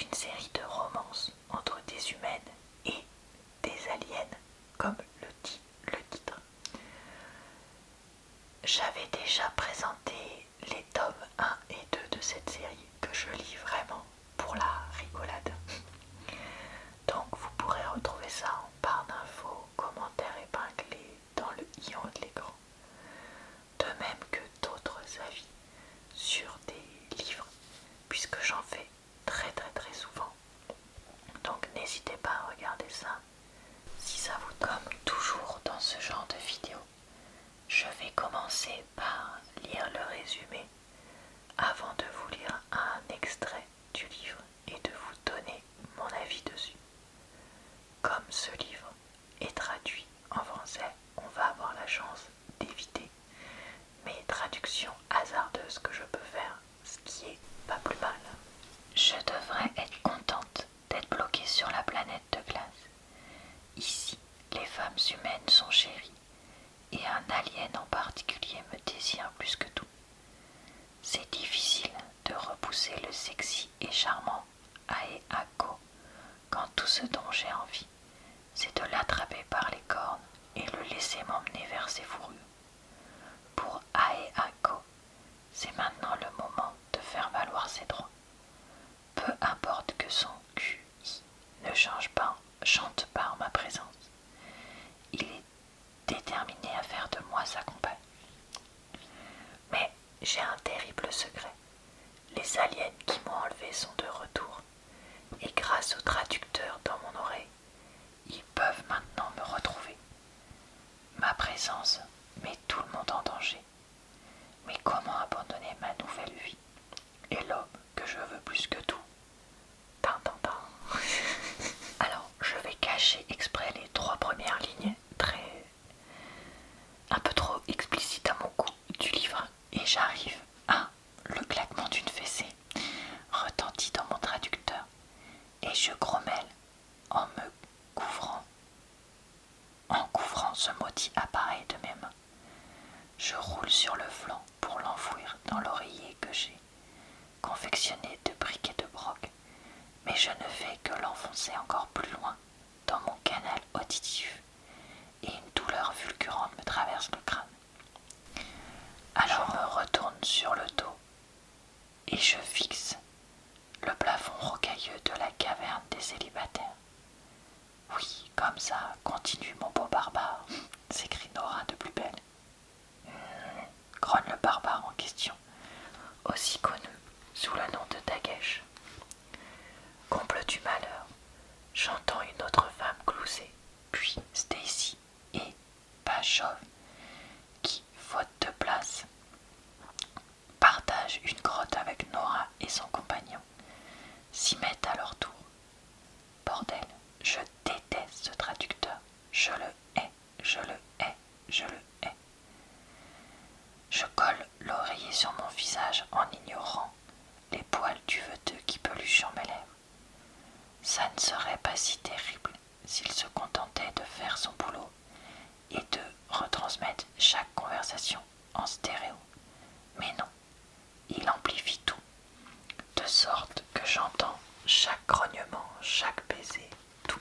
une série de romances entre des humaines et des aliens, comme le dit le titre. J'avais déjà présenté les tomes 1 et 2 de cette série que je lis vraiment pour la rigolade. Donc vous pourrez retrouver ça en barre d'infos, commentaires épinglés dans le i en haut de l'écran. De même que d'autres avis sur des livres, puisque j'en fais très souvent. Donc n'hésitez pas à regarder ça si ça vous tente. Comme toujours dans ce genre de vidéo, je vais commencer par lire le résumé avant de vous lire un extrait du livre et de vous donner mon avis dessus. Comme ce livre est traduit en français, on va avoir la chance d'éviter mes traductions hasardeuses que je peux faire, ce qui est pas plus mal. Je devrais être contente d'être bloquée sur la planète de glace. Ici, les femmes humaines sont chéries et un alien en particulier me désire plus que tout. C'est difficile de repousser le sexy et charmant Ae Ako quand tout ce dont j'ai envie, c'est de l'attraper par les cornes et le laisser m'emmener vers ses fourrures. Pour Ae Ako, c'est maintenant le moment de faire valoir ses droits. Peu importe que son QI ne chante pas en ma présence. Il est déterminé à faire de moi sa compagne. Mais j'ai un terrible secret. Les aliens qui m'ont enlevé sont de retour. Et grâce au traducteur dans mon oreille, ils peuvent maintenant me retrouver. Ma présence met tout le monde en danger. Mais comment abandonner ma nouvelle vie et l'homme que je veux plus que tout? Alors, je vais cacher exprès les 3 premières lignes, un peu trop explicites à mon goût, du livre, et j'arrive à le claquement d'une fessée retentit dans mon traducteur, et je grommelle en couvrant ce maudit appareil de mes mains. Je roule sur le flanc pour l'enfouir dans l'oreiller que j'ai confectionné de briques et de broc, mais je ne fais que l'enfoncer encore plus loin dans mon canal auditif, et une douleur fulgurante me traverse le crâne. Alors je me retourne sur le dos et je fixe le plafond rocailleux de la caverne des célibataires. Oui, comme ça, continue mon beau barbare, s'écrie Nora de plus belle. Grogne le barbare en question, aussi connu sous le nom de Dagesh. Comble du malheur, j'entends une autre femme glousser, puis Stacy et Pachov, qui, faute de place, partagent une grotte avec Nora et son compagnon, s'y mettent à leur tour. Bordel, je déteste ce traducteur, je le hais, je le hais, je le hais. Je colle l'oreiller sur mon visage en ignorant les poils duveteux qui peluchent sur mes lèvres. Ça ne serait pas si terrible s'il se contentait de faire son boulot et de retransmettre chaque conversation en stéréo. Mais non, il amplifie tout, de sorte que j'entends chaque grognement, chaque baiser, tout.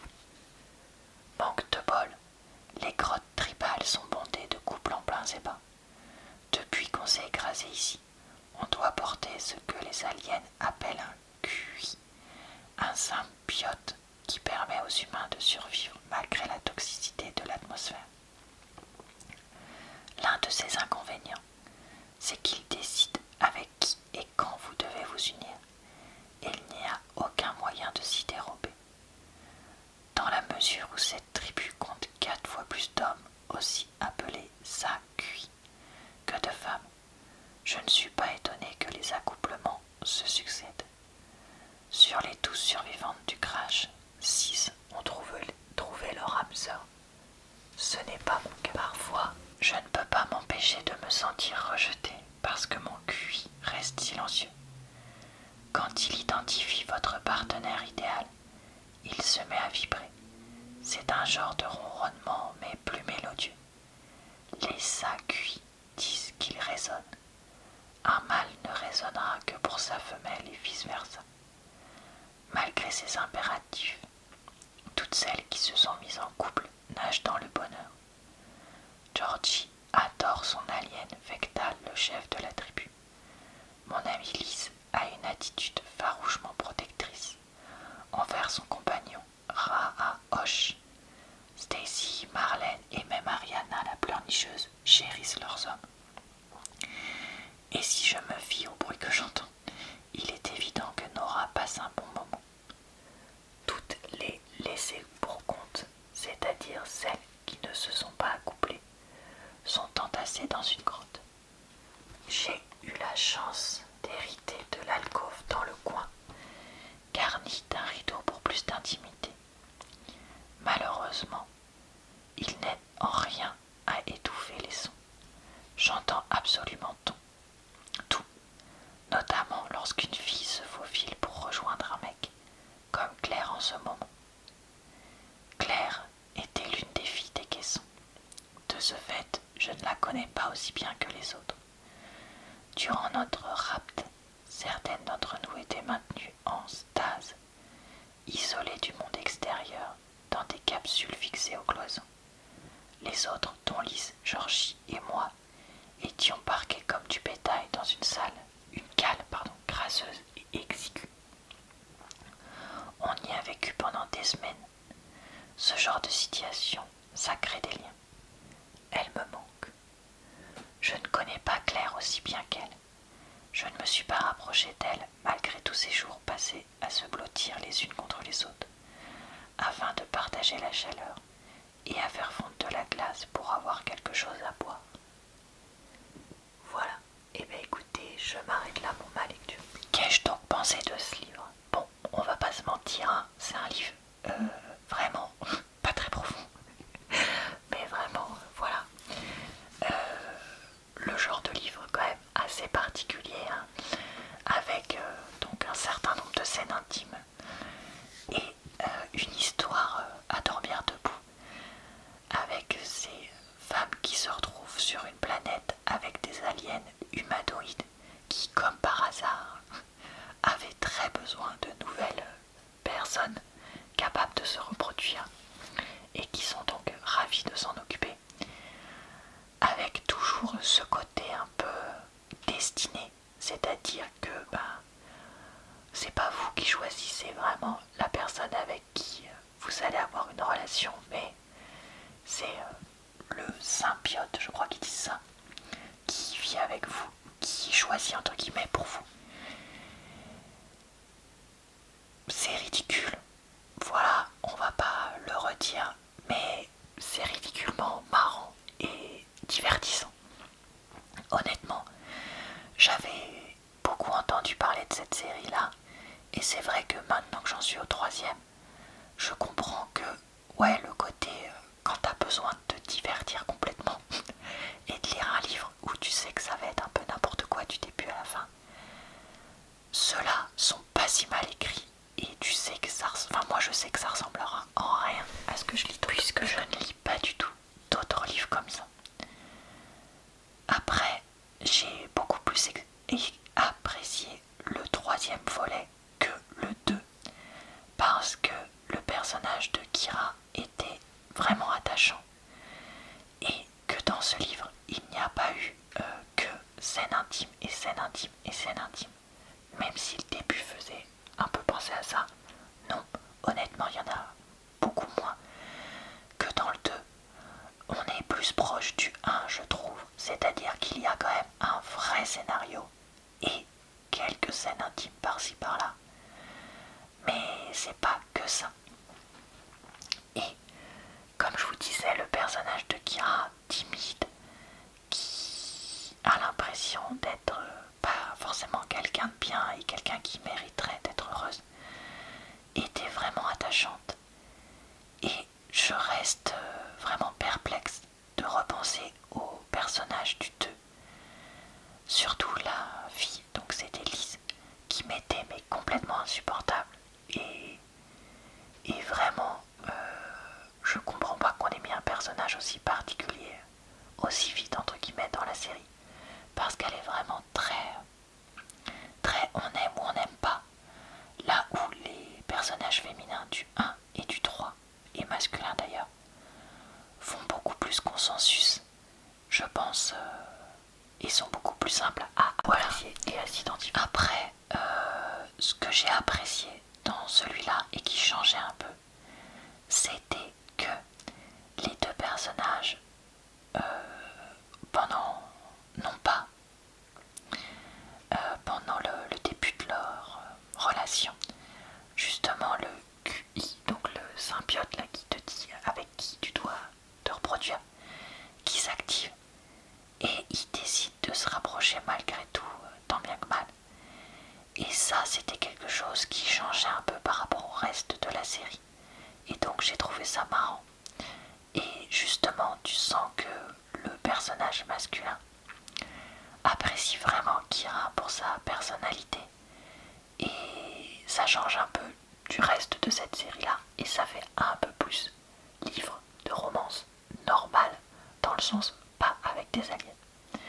Manque de bol, les grottes tribales sont bondées de couples en plein et bas. Depuis qu'on s'est écrasé ici, on doit porter ce que les aliens appellent un QI, un symbiote qui permet aux humains de survivre malgré la toxicité de l'atmosphère. L'un de ces inconvénients, c'est qu'il décide avec qui et quand vous devez vous unir, et il n'y a aucun moyen de s'y dérober. Dans la mesure où cette tribu compte 4 fois plus d'hommes, aussi appelés Sakui, que de femmes, je ne suis pas étonné que les accouplements se succèdent. Sur les 12 survivantes du crash, 6 ont trouvé leur âme sœur. Ce n'est pas mon cas. Parfois, je ne peux pas m'empêcher de me sentir rejeté parce que mon QI reste silencieux. Quand il identifie votre partenaire idéal, il se met à vibrer. C'est un genre de ronronnement mais plus mélodieux. Les SAQI disent qu'il résonne. Un mâle ne résonnera que pour sa femelle et vice-versa. Malgré fait ses impératifs. Toutes celles qui se sont mises en couple nagent dans le bonheur. Georgie adore son alien Vectal, le chef de la tribu. Mon amie Liz a une attitude farouchement protectrice envers son compagnon Raa Hosh. Stacy, Marlène et même Ariana la pleurnicheuse chérissent leurs hommes. Et si je me fie au bruit que j'entends, il est évident que Nora passe un bon moment. Toutes les laissées pour compte, c'est-à-dire celles qui ne se sont pas accouplées, sont entassées dans une grotte. J'ai eu la chance d'hériter de l'alcôve dans le coin, garnie d'un rideau pour plus d'intimité. Malheureusement, il n'aide en rien à étouffer les sons. J'entends absolument tout, notamment lorsqu'une fille se faufile pour rejoindre un mec, comme Claire en ce moment. Claire était l'une des filles des caissons. De ce fait, je ne la connais pas aussi bien que les autres. Durant notre rapt, certaines d'entre nous étaient maintenues en stase, isolées du monde extérieur, dans des capsules fixées aux cloisons. Les autres, dont Lise, Georgie et moi, étions parqués comme du bétail dans une cale crasseuse et exiguë. On y a vécu pendant des semaines. Ce genre de situation, ça crée des liens. Elle me manque. Je ne connais pas Claire aussi bien qu'elle. Je ne me suis pas rapprochée d'elle malgré tous ces jours passés à se blottir les unes contre les autres, afin de partager la chaleur et à faire fondre de la glace pour avoir quelque chose à boire. Voilà, et bien écoutez, je m'arrête là pour ma lecture. Qu'ai-je donc pensé de ce livre? Bon, on va pas se mentir, hein, c'est un livre vraiment pas très profond, mais vraiment, voilà. Le genre de livre quand même assez particulier, hein, avec donc un certain nombre de scènes intimes et une histoire à dormir debout, avec ces femmes qui se retrouvent sur une planète avec des aliens humanoïdes qui, comme par hasard, avaient très besoin de nouvelles personnes capables de se reproduire et qui sont donc ravis de s'en occuper, avec toujours ce côté un peu destiné, c'est-à-dire que c'est pas vous qui choisissez vraiment la personne avec qui vous allez avoir une relation, mais c'est le symbiote, je crois qu'ils disent ça, qui vit avec vous, qui choisit entre guillemets pour vous. C'est ridicule, voilà, on va pas le redire, mais c'est ridiculement marrant et divertissant. Honnêtement, j'avais beaucoup entendu parler de cette série-là, et c'est vrai que maintenant que j'en suis au 3e, je comprends que, ouais, le côté quand t'as besoin de te divertir complètement et de lire un livre où tu sais que ça va être un peu n'importe quoi du début à la fin, ceux-là sont pas si mal écrits et tu sais que moi je sais que ça ressemblera en rien à ce que je lis, puisque je ne lis pas du tout d'autres livres comme ça. Après, j'ai beaucoup plus apprécié le 3e volet que le 2, parce que le personnage de Kira était vraiment attachant et que dans ce livre il n'y a pas eu que scène intime et scène intime et scène intime, même si le début faisait un peu penser à ça. Non, honnêtement il y en a beaucoup moins que dans le 2. On est plus proche du 1, je trouve, c'est-à-dire qu'il y a quand même un vrai scénario et quelques scènes intimes par-ci par-là, mais c'est pas que ça. Et comme je vous disais, le personnage de Kira, timide, qui a l'impression d'être pas forcément quelqu'un de bien et quelqu'un qui mériterait d'être heureuse, était vraiment attachante. Et je reste vraiment perplexe de repenser au personnage du 2. Surtout la fille, donc c'était Lise, qui m'était mais complètement insupportable. Et vraiment, je comprends pas qu'on ait mis un personnage aussi particulier, aussi vite entre guillemets dans la série. Parce qu'elle est vraiment très on aime ou on n'aime pas. Là où les personnages personnages féminins du 1 et du 3, et masculins d'ailleurs, font beaucoup plus consensus, je pense, et sont beaucoup plus simples à apprécier et à s'identifier. Après, ce que j'ai apprécié dans celui-là et qui changeait un peu, c'était que les deux personnages, pendant, non pas pendant le début de leur relation, justement le QI, donc le symbiote là qui te dit avec qui tu dois te reproduire, qui s'active et ils décident de se rapprocher malgré tout, tant bien que mal. Et ça, c'était quelque chose qui changeait un peu par rapport au reste de la série. Et donc j'ai trouvé ça marrant. Et justement, tu sens que le personnage masculin apprécie vraiment Kira pour sa personnalité. Et ça change un peu du reste de cette série-là. Et ça fait un peu plus livre de romance normal, dans le sens pas avec des aliens.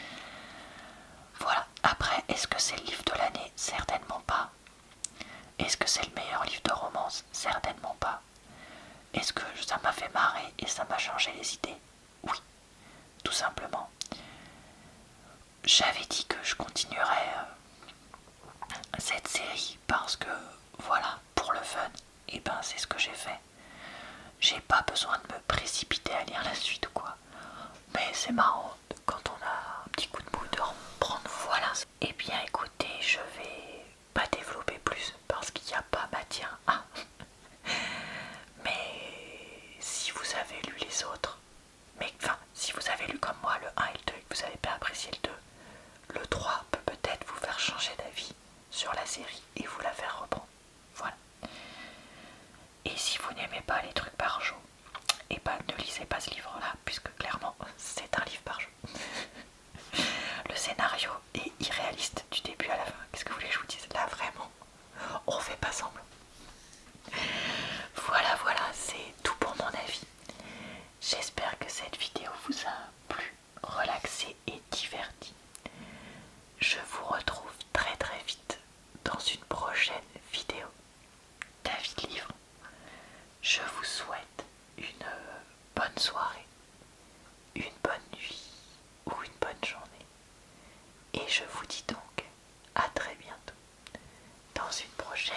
Voilà. Après, est-ce que c'est le livre de l'année? Certainement pas. Est-ce que c'est le meilleur livre de romance? Certainement pas. Est-ce que ça m'a fait marrer et ça m'a changé les idées? Oui, tout simplement. J'avais dit que je continuerais cette série parce que, voilà, pour le fun, et ben c'est ce que j'ai fait. J'ai pas besoin de me précipiter à lire la suite ou quoi. Mais c'est marrant quand on a un petit coup de mou de reprendre. Voilà. Eh bien écoutez, je vais pas développer plus parce qu'il n'y a pas matière à. Mais si vous avez lu les autres, mais enfin, si vous avez lu comme moi le 1 et le 2 et que vous n'avez pas apprécié le 2, le 3 peut peut-être vous faire changer d'avis sur la série et vous la faire reprendre. Voilà. Et si vous n'aimez pas les trucs par jour, et ben ne lisez pas ce livre-là, puisque clairement c'est un livre par jour. Le scénario est irréaliste du début à la fin. Qu'est-ce que vous voulez que je vous dise? Là vraiment, on fait pas semblant. Voilà, voilà, c'est tout pour mon avis. J'espère que cette vidéo vous a plu, relaxé et diverti. Je vous retrouve très très vite dans une prochaine vidéo d'avis de livres. Je vous souhaite une bonne soirée, une bonne nuit ou une bonne journée. Et je vous dis donc à très bientôt dans une prochaine